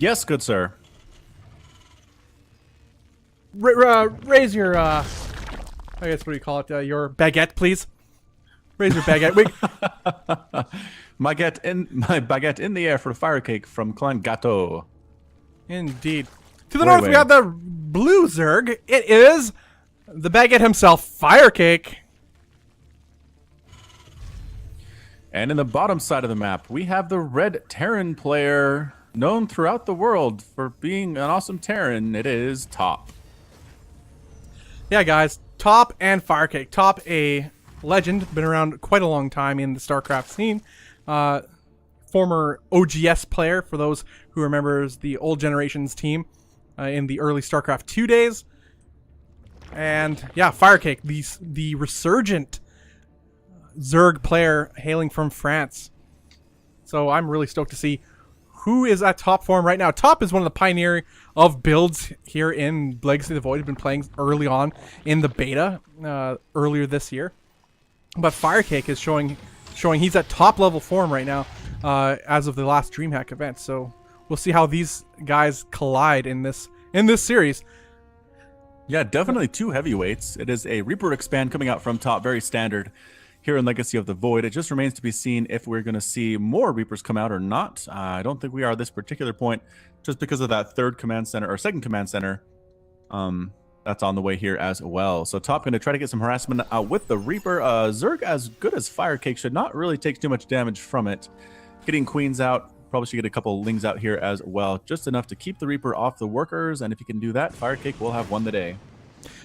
Yes, good sir. Raise your, I guess what do you call it? Your baguette, please. Raise your baguette. Wait. My baguette in the air for Firecake from Clan Gato. Indeed. To the north, we have the blue Zerg. It is the baguette himself, Firecake. And in the bottom side of the map, we have the red Terran player, known throughout the world for being an awesome Terran. It is Top. Yeah, guys. Top and Firecake. Top, a legend, been around quite a long time in the StarCraft scene. Former OGS player, for those who remembers the old generations team in the early StarCraft 2 days. And yeah, Firecake, the resurgent Zerg player hailing from France. So I'm really stoked to see who is at top form right now. Top is one of the pioneering of builds here in Legacy of the Void. He's been playing early on in the beta earlier this year. But Firecake is showing he's at top level form right now as of the last DreamHack event. So we'll see how these guys collide in this series. Yeah, definitely two heavyweights. It is a Reaper expand coming out from Top, very standard here in Legacy of the Void. It just remains to be seen if we're going to see more Reapers come out or not. I don't think we are at this particular point, just because of that third command center or second command center. That's on the way here as well. So Top going to try to get some harassment out with the Reaper. Zerg, as good as Firecake, should not really take too much damage from it. Getting Queens out. Probably should get a couple Lings out here as well. Just enough to keep the Reaper off the workers. And if you can do that, Firecake will have won the day.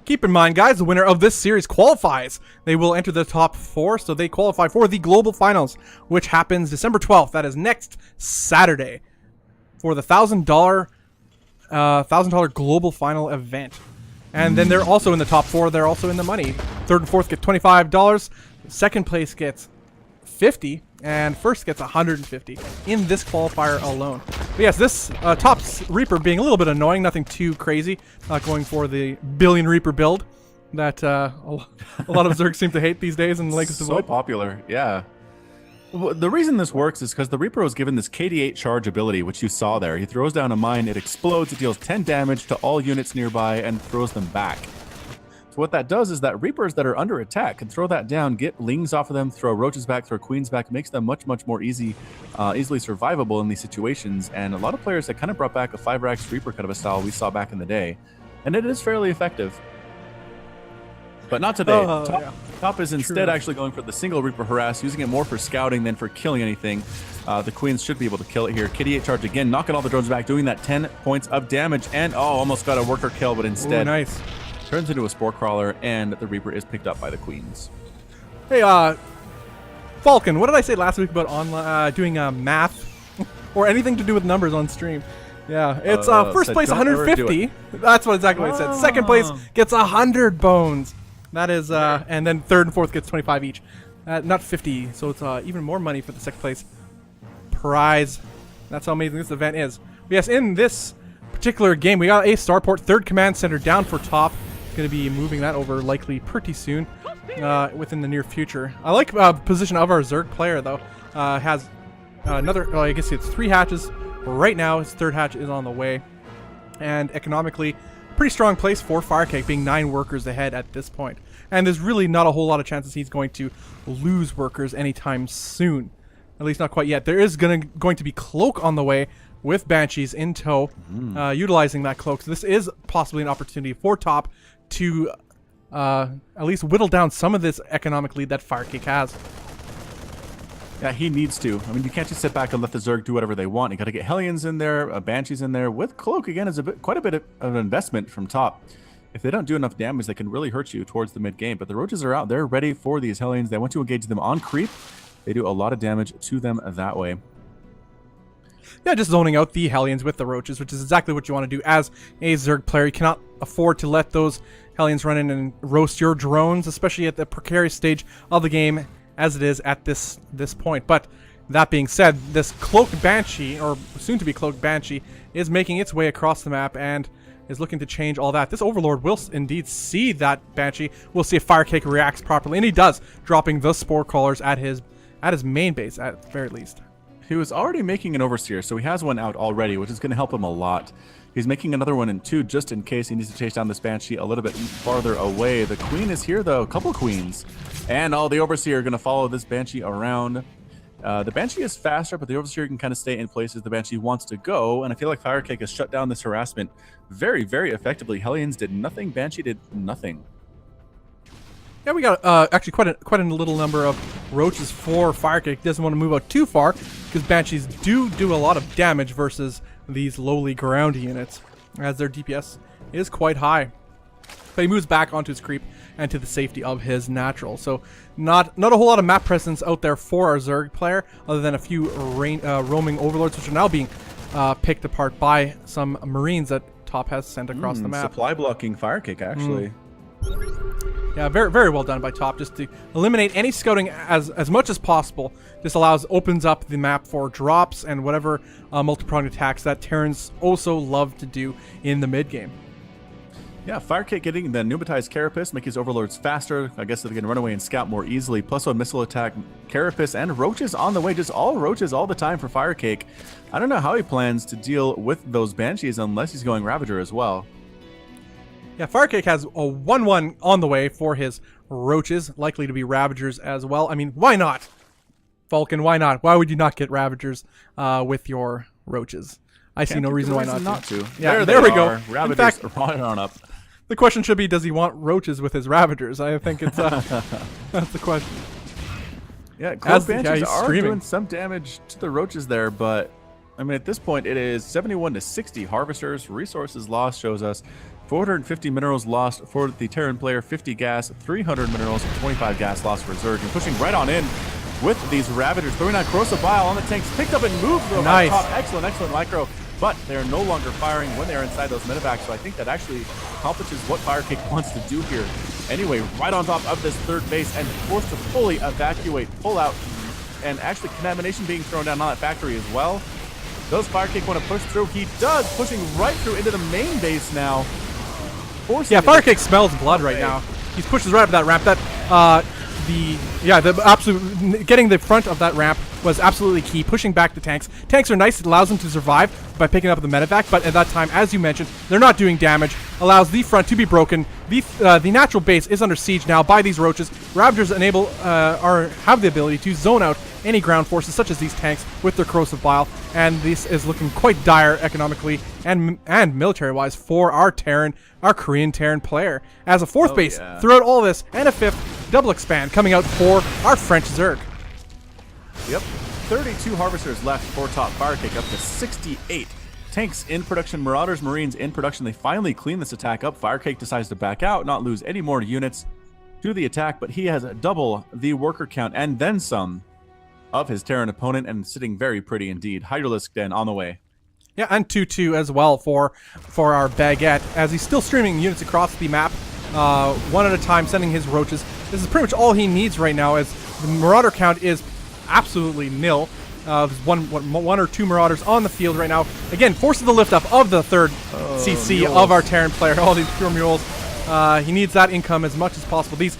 Keep in mind, guys, the winner of this series qualifies. They will enter the top 4, so they qualify for the Global Finals, which happens December 12th. That is next Saturday for the $1,000 Global Final event. And then they're also in the top 4. They're also in the money. Third and fourth get $25. Second place gets $50, and first gets $150 in this qualifier alone. But yes, this Top's Reaper being a little bit annoying, nothing too crazy. Not going for the billion Reaper build that a lot of Zergs seem to hate these days in Legacy of the Void. So popular, yeah. The reason this works is because the Reaper was given this KD8 charge ability, which you saw there. He throws down a mine, it explodes, it deals 10 damage to all units nearby, and throws them back. So what that does is that Reapers that are under attack can throw that down, get Lings off of them, throw Roaches back, throw Queens back, makes them much more easily survivable in these situations. And a lot of players that kind of brought back a 5-Rax Reaper kind of a style we saw back in the day. And it is fairly effective. But not today. Top is instead actually going for the single Reaper harass, using it more for scouting than for killing anything. The Queens should be able to kill it here. Kitty 8 charge again, knocking all the drones back, doing that 10 points of damage, and almost got a worker kill, but instead nice. Turns into a Spore Crawler, and the Reaper is picked up by the Queens. Hey, Falcon, what did I say last week about online doing math or anything to do with numbers on stream? Yeah, it's first place 150. That's what exactly what I said. Second place gets 100 bones. That is, and then third and fourth gets 25 each. Not 50, so it's even more money for the second place prize. That's how amazing this event is. But yes, in this particular game, we got a starport, third command center down for Top. Going to be moving that over likely pretty soon, within the near future. I like position of our Zerg player though. Has another, I guess it's 3 hatches right now. His third hatch is on the way, and economically, pretty strong place for Firecake, being 9 workers ahead at this point. And there's really not a whole lot of chances he's going to lose workers anytime soon. At least not quite yet. There is going to be Cloak on the way with Banshees in tow, utilizing that Cloak. So this is possibly an opportunity for Top to at least whittle down some of this economic lead that Firecake has. Yeah, he needs to. I mean, you can't just sit back and let the Zerg do whatever they want. You got to get Hellions in there, Banshees in there. With Cloak, again, is quite a bit of an investment from Top. If they don't do enough damage, they can really hurt you towards the mid-game. But the Roaches are out. They're ready for these Hellions. They want to engage them on creep. They do a lot of damage to them that way. Yeah, just zoning out the Hellions with the Roaches, which is exactly what you want to do as a Zerg player. You cannot afford to let those Hellions run in and roast your drones, especially at the precarious stage of the game as it is at this point. But that being said, this Cloaked Banshee, or soon-to-be Cloaked Banshee, is making its way across the map and is looking to change all that. This Overlord will indeed see that Banshee. We'll see if Firecake reacts properly, and he does, dropping the Spore Crawlers at his main base, at the very least. He was already making an Overseer, so he has one out already, which is going to help him a lot. He's making another one in 2 just in case he needs to chase down this Banshee a little bit farther away. The Queen is here, though. A couple Queens. And all the Overseer are going to follow this Banshee around. The Banshee is faster, but the Overseer can kind of stay in places the Banshee wants to go. And I feel like Firecake has shut down this harassment very, very effectively. Hellions did nothing. Banshee did nothing. Yeah, we got actually quite a little number of roaches for Firecake. Doesn't want to move out too far because Banshees do a lot of damage versus these lowly ground units, as their DPS is quite high. But he moves back onto his creep and to the safety of his natural. So not a whole lot of map presence out there for our Zerg player, other than a few roaming overlords, which are now being picked apart by some Marines that Top has sent across the map. Supply blocking Firecake, actually. Yeah, very, very well done by Top, just to eliminate any scouting as much as possible. This opens up the map for drops and whatever multi-pronged attacks that Terrans also love to do in the mid game. Yeah, Firecake getting the pneumatized Carapace, make his overlords faster. I guess they can run away and scout more easily. +1 missile attack, Carapace, and roaches on the way. Just all roaches all the time for Firecake. I don't know how he plans to deal with those Banshees unless he's going Ravager as well. Yeah, Firecake has a 1-1 on the way for his roaches, likely to be Ravagers as well. I mean, why not? Falcon, why not? Why would you not get Ravagers with your roaches? I see no reason why not to. Yeah, there we go. Ravagers, in fact, running on up. The question should be, does he want roaches with his Ravagers? I think it's that's the question. Yeah, Close Banshees are doing some damage to the roaches there, but I mean, at this point, it is 71 to 60 harvesters. Resources lost shows us 450 minerals lost for the Terran player, 50 gas, 300 minerals, 25 gas lost for Zerg, and pushing right on in with these Ravagers, throwing out Corrosive Bile on the tanks, picked up and moved though by Top. Excellent micro, but they're no longer firing when they're inside those medevacs, so I think that actually accomplishes what Firecake wants to do here. Anyway, right on top of this third base and forced to fully evacuate, pull out, and actually contamination being thrown down on that factory as well. Does Firecake want to push through? He does, pushing right through into the main base now. Yeah, Firecake smells blood right now. He pushes right up that ramp. Getting the front of that ramp was absolutely key. Pushing back the tanks. Tanks are nice. It allows them to survive by picking up the medevac. But at that time, as you mentioned, they're not doing damage. Allows the front to be broken. The natural base is under siege now by these roaches. Ravagers have the ability to zone out any ground forces such as these tanks with their corrosive bile, and this is looking quite dire economically and military-wise for our Korean Terran player. As a fourth base throughout all this, and a fifth double expand coming out for our French Zerg. Yep, 32 harvesters left for Top. Firecake up to 68. Tanks in production, Marauders, Marines in production. They finally clean this attack up. Firecake decides to back out, not lose any more units to the attack, but he has double the worker count and then some of his Terran opponent, and sitting very pretty indeed. Hydralisk Den on the way. Yeah, and 2-2 as well for our Baguette, as he's still streaming units across the map, one at a time, sending his roaches. This is pretty much all he needs right now, as the Marauder count is absolutely nil. There's one or two Marauders on the field right now. Again, forces the lift up of the third CC of our Terran player. All these pure mules. He needs that income as much as possible. These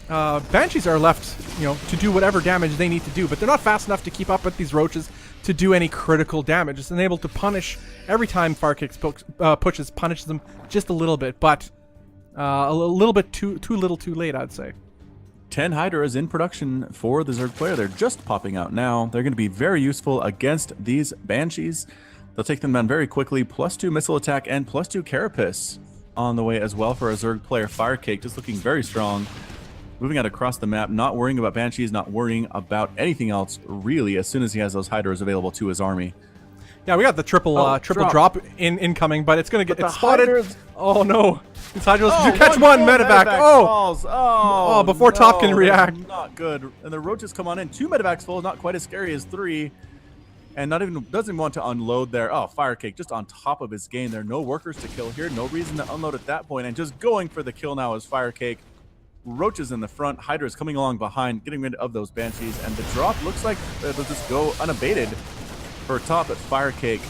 Banshees are left, to do whatever damage they need to do, but they're not fast enough to keep up with these roaches to do any critical damage. It's unable to punish every time Firecake punishes them just a little bit, but a little bit too little too late, I'd say. 10 Hydras in production for the Zerg player. They're just popping out now. They're going to be very useful against these Banshees. They'll take them down very quickly. +2 missile attack and +2 Carapace on the way as well for a Zerg player. Firecake just looking very strong. Moving out across the map, not worrying about Banshees, not worrying about anything else, really, as soon as he has those Hydras available to his army. Yeah, we got the triple drop incoming, but it's going to get spotted. Hydras. Oh, no. These Hydras do catch one medevac. Oh, before Top can react. Not good. And the roaches come on in. 2 medevacs full, not quite as scary as 3. And doesn't want to unload there. Oh, Firecake just on top of his game. There are no workers to kill here. No reason to unload at that point. And just going for the kill now is Firecake. Roaches in the front, Hydras coming along behind, getting rid of those Banshees, and the drop looks like they'll just go unabated for Top, at Firecake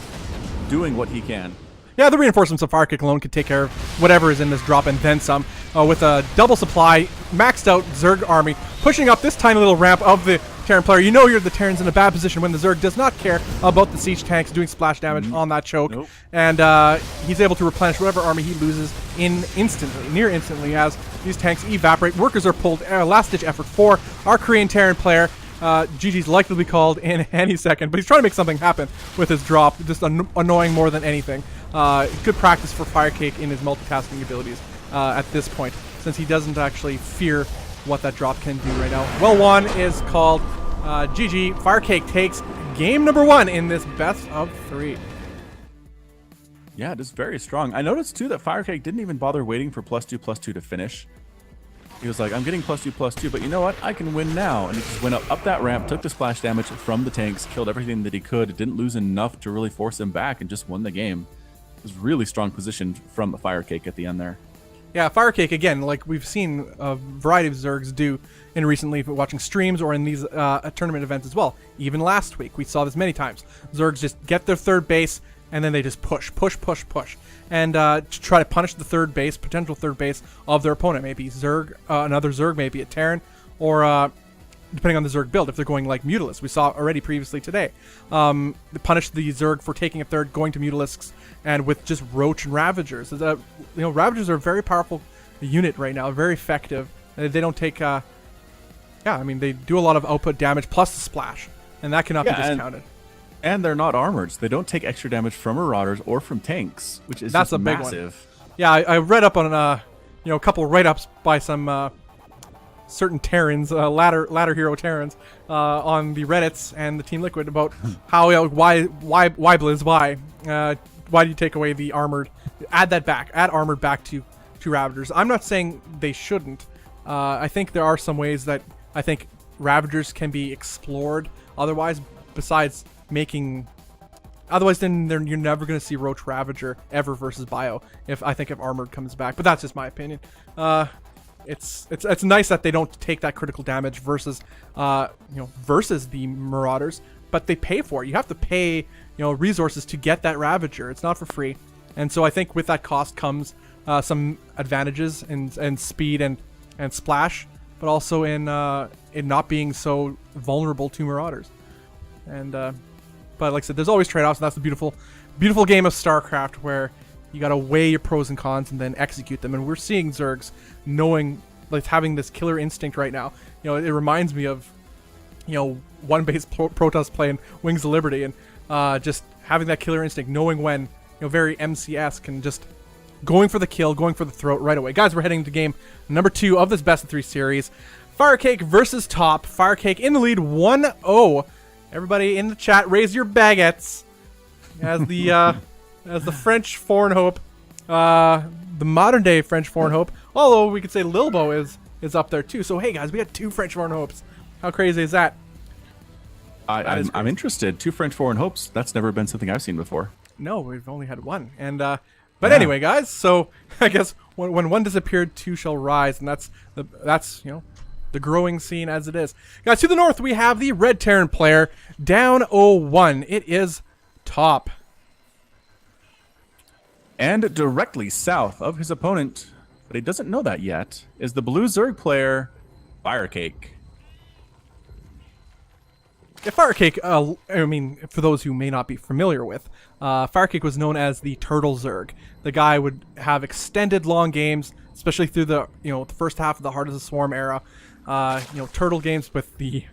doing what he can. Yeah, the reinforcements of Firecake alone could take care of whatever is in this drop and then some. With a double supply, maxed out Zerg army, pushing up this tiny little ramp of the Terran player. You know the Terran's in a bad position when the Zerg does not care about the siege tanks doing splash damage on that choke. Nope. And he's able to replenish whatever army he loses near instantly as these tanks evaporate. Workers are pulled, last-ditch effort for our Korean Terran player. GG's likely to be called in any second, but he's trying to make something happen with his drop, just annoying more than anything. Good practice for Firecake in his multitasking abilities at this point, since he doesn't actually fear what that drop can do right now. Well, one is called GG. Firecake takes game number 1 in this best of 3. Yeah, it is very strong. I noticed too that Firecake didn't even bother waiting for +2/+2 to finish. He was like, I'm getting +2/+2, but you know what? I can win now. And he just went up that ramp, took the splash damage from the tanks, killed everything that he could, didn't lose enough to really force him back, and just won the game. It was really strong position from Firecake at the end there. Yeah, Firecake, again, like we've seen a variety of Zergs do in recently watching streams or in these tournament events as well. Even last week, we saw this many times. Zergs just get their third base, and then they just push. And to try to punish the third base, potential third base of their opponent. Maybe Zerg, another Zerg, maybe a Terran, or depending on the Zerg build, if they're going like Mutalisks. We saw already previously today. They punish the Zerg for taking a third, going to Mutalisks, and with just Roach and Ravagers. Ravagers are a very powerful unit right now, very effective. They don't take, they do a lot of output damage plus the splash, and that cannot be discounted. And they're not armored, so they don't take extra damage from Marauders or from tanks, which is that's just a big massive. One. Yeah, I read up on a couple write-ups by some certain Terrans, ladder hero Terrans, on the Reddits and the Team Liquid about how why Blizz, why do you take away the armored, add armored back to Ravagers? I'm not saying they shouldn't. I think there are some ways that I think Ravagers can be explored otherwise, besides then you're never going to see Roach Ravager ever versus Bio if armored comes back, but that's just my opinion. It's nice that they don't take that critical damage versus the Marauders, but they pay for it. You have to pay resources to get that Ravager. It's not for free, and so I think with that cost comes some advantages in speed and splash, but also in not being so vulnerable to Marauders. And but like I said, there's always trade-offs, and that's the beautiful game of StarCraft where you gotta weigh your pros and cons and then execute them. And we're seeing Zergs having this killer instinct right now. It reminds me of one base Protoss playing Wings of Liberty, and just having that killer instinct, knowing when, very MC-esque, and just going for the kill, going for the throat right away. Guys, we're heading to game number 2 of this best of 3 series. Firecake versus Top. Firecake in the lead, 1-0. Everybody in the chat, raise your baguettes as the French foreign hope, the modern day French foreign hope. Although we could say Lilbo is up there too. So hey guys, we got 2 French foreign hopes. How crazy is that? I'm interested. 2 French foreign hopes. That's never been something I've seen before. No, we've only had 1. And but anyway, guys. So I guess when one disappeared, 2 shall rise, and that's the growing scene as it is. Guys, to the north, we have the Red Terran player, down 0-1. It is Top. And directly south of his opponent, but he doesn't know that yet, is the Blue Zerg player, Firecake. Yeah, Firecake, for those who may not be familiar with, Firecake was known as the Turtle Zerg. The guy would have extended long games, especially through the first half of the Heart of the Swarm era. Turtle games with the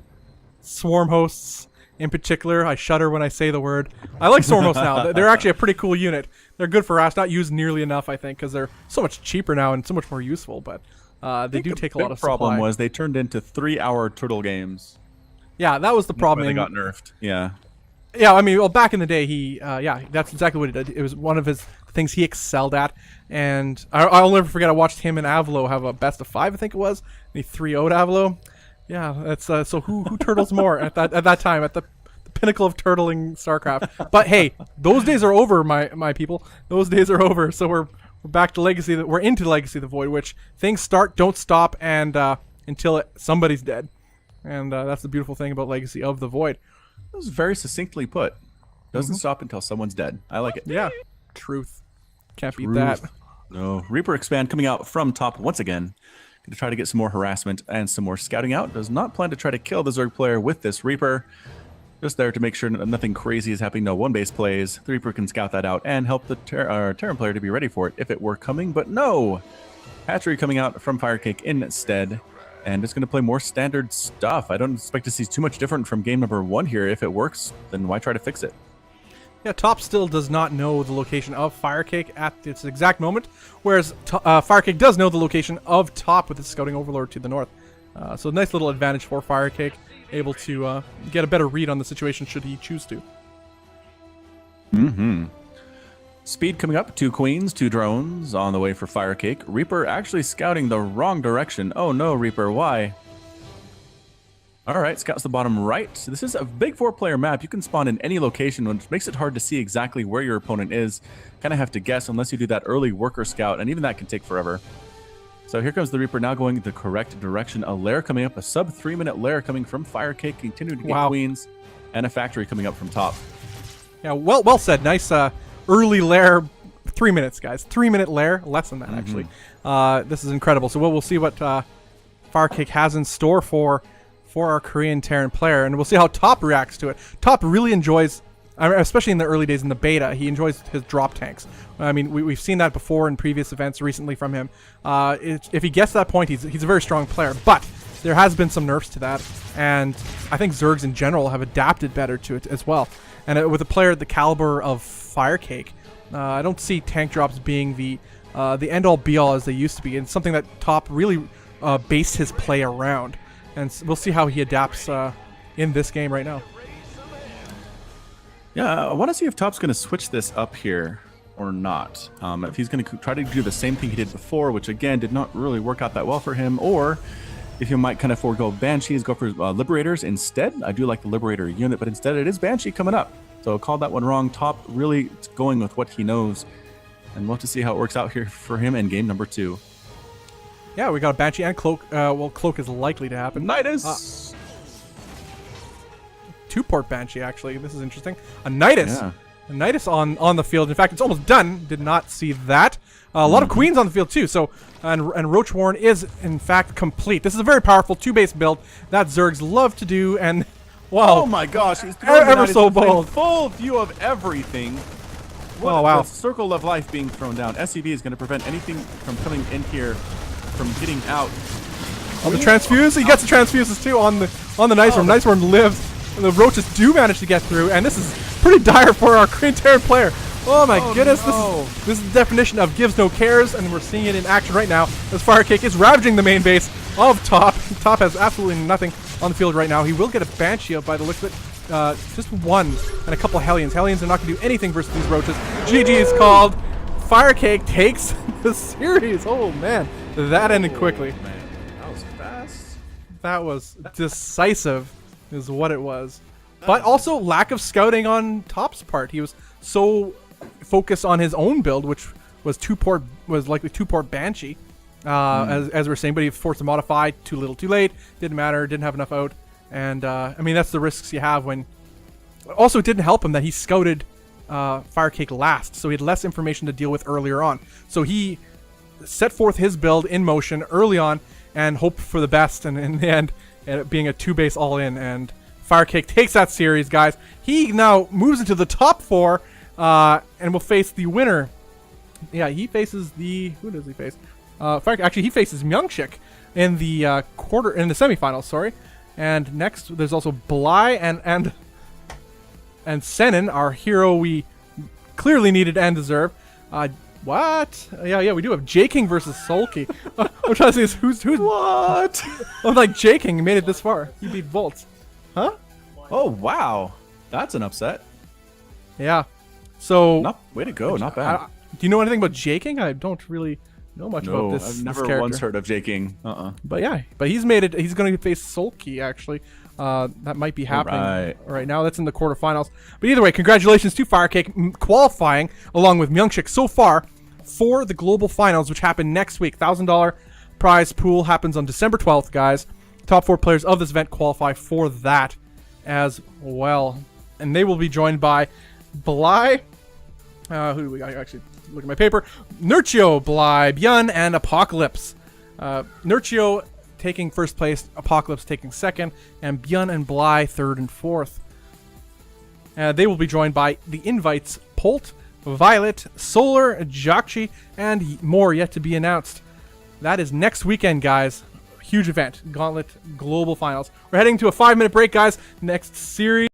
Swarm hosts in particular. I shudder when I say the word. I like Swarm hosts now. They're actually a pretty cool unit. They're good for us, not used nearly enough, I think, because they're so much cheaper now and so much more useful, but they do take a lot of supply. The problem was they turned into 3-hour turtle games. Yeah, that was the problem. They got nerfed. Yeah. Yeah, back in the day, that's exactly what he did. It was one of his things he excelled at, and I'll never forget. I watched him and Avalo have a best of 5, I think it was. And he 3-0'd Avalo. Yeah, that's so who turtles more at that time, at the pinnacle of turtling StarCraft. But hey, those days are over, my people. Those days are over. So we're back to Legacy. We're into Legacy of the Void, which things start, don't stop, and until somebody's dead. And that's the beautiful thing about Legacy of the Void. That was very succinctly put. Doesn't stop until someone's dead. I like it. Yeah. Truth. Can't beat that. No. Reaper expand coming out from top once again. Going to try to get some more harassment and some more scouting out. Does not plan to try to kill the Zerg player with this Reaper. Just there to make sure nothing crazy is happening. No one base plays. The Reaper can scout that out and help the Terran player to be ready for it if it were coming. But no! Hatchery coming out from Firecake instead. And it's going to play more standard stuff. I don't expect to see too much different from game number 1 here. If it works, then why try to fix it? Yeah, top still does not know the location of Firecake at its exact moment, whereas Firecake does know the location of top with its scouting overlord to the north. So a nice little advantage for Firecake, able to get a better read on the situation should he choose to. Speed coming up, 2 queens, 2 drones on the way for Firecake. Reaper actually scouting the wrong direction. Oh no, Reaper, why? Alright, scouts the bottom right. So this is a big 4-player map. You can spawn in any location, which makes it hard to see exactly where your opponent is. Kind of have to guess unless you do that early worker scout, and even that can take forever. So here comes the Reaper now going the correct direction. A lair coming up, a sub 3-minute lair coming from Firecake, continuing to get queens, and a factory coming up from top. Yeah, well said. Nice early lair. 3 minutes, guys. 3-minute lair. Less than that, actually. This is incredible. So we'll see what Firecake has in store for our Korean Terran player, and we'll see how Top reacts to it. Top really enjoys, especially in the early days in the beta, he enjoys his drop tanks. I mean, we've seen that before in previous events recently from him. If he gets to that point, he's a very strong player, but there has been some nerfs to that, and I think Zergs in general have adapted better to it as well. And with a player the caliber of Firecake, I don't see tank drops being the end-all be-all as they used to be, and something that Top really based his play around. And we'll see how he adapts in this game right now. Yeah, I want to see if Top's going to switch this up here or not. If he's going to try to do the same thing he did before, which again did not really work out that well for him, or if he might kind of forego Banshees, go for Liberators instead. I do like the Liberator unit, but instead it is Banshee coming up. So called that one wrong. Top really going with what he knows. And we'll have to see how it works out here for him in game number 2. Yeah, we got a Banshee and Cloak. Well, Cloak is likely to happen. Nidus! 2-port Banshee, actually. This is interesting. A Nidus. Yeah. A Nidus on the field. In fact, it's almost done. Did not see that. A lot of Queens on the field, too. So, and Roach Warren is, in fact, complete. This is a very powerful 2-base build that Zergs love to do, and, wow. Oh my gosh, he's ever so bold. Full view of everything. Oh, wow. The circle of life being thrown down. SCV is going to prevent anything from coming in here, from getting out. On the transfuse, he gets the transfuses too on the Nice Worm. Nice Worm lives. And the Roaches do manage to get through, and this is pretty dire for our Korean Terran player. Oh my goodness, no. This is the definition of gives no cares, and we're seeing it in action right now as Firecake is ravaging the main base of Top. Top has absolutely nothing on the field right now. He will get a Banshee out by the looks of it. Just one and a couple of Hellions. Hellions are not going to do anything versus these Roaches. GG is called. Firecake takes the series. Oh man, that ended quickly. Man, that was fast. That was decisive is what it was. But also lack of scouting on Top's part. He was so focused on his own build, which was likely 2-port Banshee, as we're saying, but he forced to modify too little too late. Didn't matter, didn't have enough out. And I mean, that's the risks you have when... Also, it didn't help him that he scouted Firecake last, so he had less information to deal with earlier on. So he set forth his build in motion early on and hoped for the best, and in the end, it being a 2-base all-in, and Firecake takes that series, guys. He now moves into the top 4 and will face the winner. Yeah, he faces the... Who does he face? Actually, he faces Myungshik in the semifinals, sorry. And next, there's also Bly and Senin, our hero we clearly needed and deserve. What? Yeah, we do have J-King versus Sulky. I'm trying to see who's what? I'm like, J-King made it this far. He beat Volts. Huh? Oh, wow. That's an upset. Yeah. So... way to go. Not bad. Do you know anything about J-King? I don't really know much about this. I've never once heard of J-King. But yeah, he's made it. He's going to face Sulky, actually. That might be happening right now. That's in the quarterfinals. But either way, congratulations to Firecake qualifying along with Myungshik so far for the global finals, which happen next week. $1,000 prize pool happens on December 12th, guys. Top 4 players of this event qualify for that as well. And they will be joined by Bly, Who do we got? Actually, look at my paper. Nurchio, Bly, Byun, and Apocalypse. Nurchio taking first place, Apocalypse taking second, and Byun and Bly third and fourth. They will be joined by the invites Polt, Violet, Solar, Jakshi, and more yet to be announced. That is next weekend, guys. Huge event. Gauntlet Global Finals. We're heading to a 5-minute break, guys. Next series.